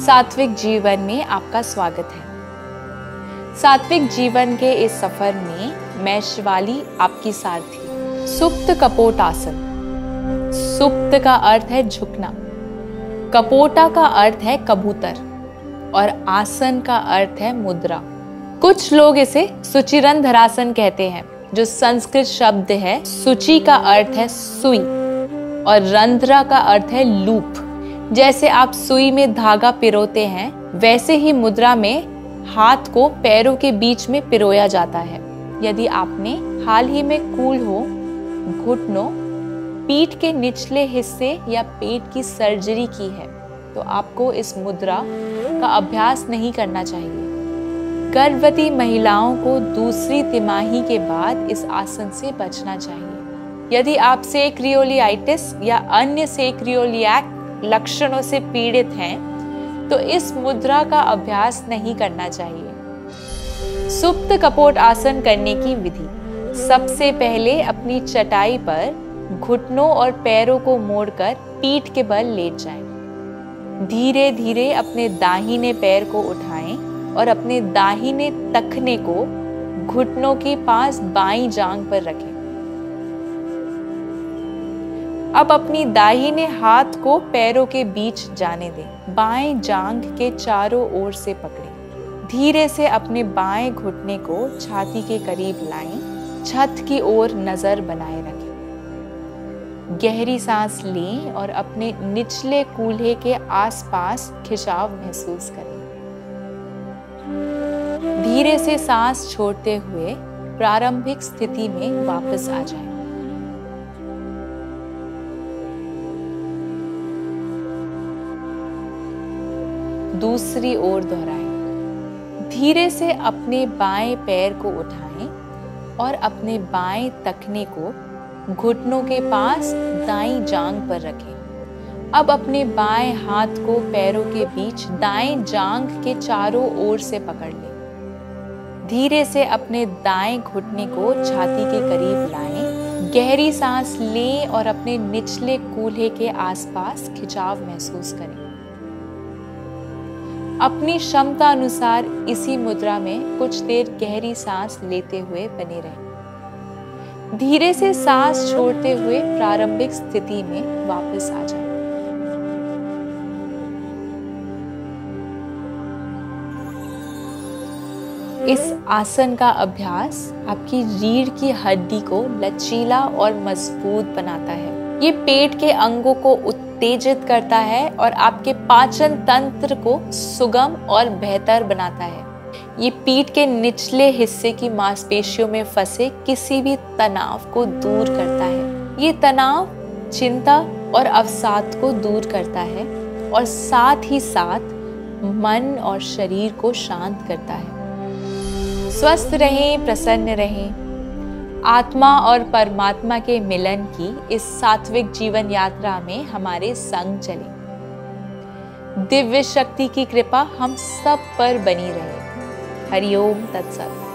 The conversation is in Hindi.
सात्विक जीवन में आपका स्वागत है। सात्विक जीवन के इस सफर में मैं शिवाली आपकी सारथी। सुप्त कपोट आसन। सुप्त का अर्थ है झुकना, कपोटा का अर्थ है कबूतर और आसन का अर्थ है मुद्रा। कुछ लोग इसे सुचिरंधरासन कहते हैं, जो संस्कृत शब्द है। सुचि का अर्थ है सुई और रंध्रा का अर्थ है लूप। जैसे आप सुई में धागा पिरोते हैं, वैसे ही मुद्रा में हाथ को पैरों के बीच में पिरोया जाता है। यदि आपने हाल ही में कूल्ह हो, घुटनों, पीठ के निचले हिस्से या पेट की सर्जरी की है, तो आपको इस मुद्रा का अभ्यास नहीं करना चाहिए। गर्भवती महिलाओं को दूसरी तिमाही के बाद इस आसन से बचना चाहिए। यदि आप सेक्रियोलियाइटिस या अन्य सेक्रियोलियाक लक्षणों से पीड़ित हैं, तो इस मुद्रा का अभ्यास नहीं करना चाहिए। सुप्त कपोट आसन करने की विधि। सबसे पहले अपनी चटाई पर घुटनों और पैरों को मोड़कर पीठ के बल लेट जाएं। धीरे धीरे अपने दाहिने पैर को उठाएं और अपने दाहिने तखने को घुटनों के पास बाईं जांघ पर रखें। अब अपनी दाहिने हाथ को पैरों के बीच जाने दें। बाएं जांघ के चारों ओर से पकड़ें। धीरे से अपने बाएं घुटने को छाती के करीब लाएं। छत की ओर नजर बनाए रखें। गहरी सांस लें और अपने निचले कूल्हे के आसपास खिंचाव महसूस करें। धीरे से सांस छोड़ते हुए प्रारंभिक स्थिति में वापस आ जाएं। दूसरी ओर दोहराएं। धीरे से अपने बाएं पैर को उठाएं और अपने बाएं तखने को घुटनों के पास दाईं जांघ पर रखें। अब अपने बाएं हाथ को पैरों के बीच दाएं जांघ के चारों ओर से पकड़ लें। धीरे से अपने दाएं घुटने को छाती के करीब लाएं। गहरी सांस लें और अपने निचले कूल्हे के आसपास खिंचाव महसूस करें। अपनी क्षमता अनुसार इसी मुद्रा में कुछ देर गहरी सांस लेते हुए बने रहें। धीरे से सांस छोड़ते हुए प्रारंभिक स्थिति में वापस आ जाएं। इस आसन का अभ्यास आपकी रीढ़ की हड्डी को लचीला और मजबूत बनाता है। ये पेट के अंगों को उत्तेजित करता है और आपके पाचन तंत्र को सुगम और बेहतर बनाता है। ये पीठ के निचले हिस्से की मांसपेशियों में फंसे किसी भी तनाव को दूर करता है। ये तनाव, चिंता और अवसाद को दूर करता है और साथ ही साथ मन और शरीर को शांत करता है। स्वस्थ रहें, प्रसन्न रहें। आत्मा और परमात्मा के मिलन की इस सात्विक जीवन यात्रा में हमारे संग चलें। दिव्य शक्ति की कृपा हम सब पर बनी रहे। हरि ओम तत्सत।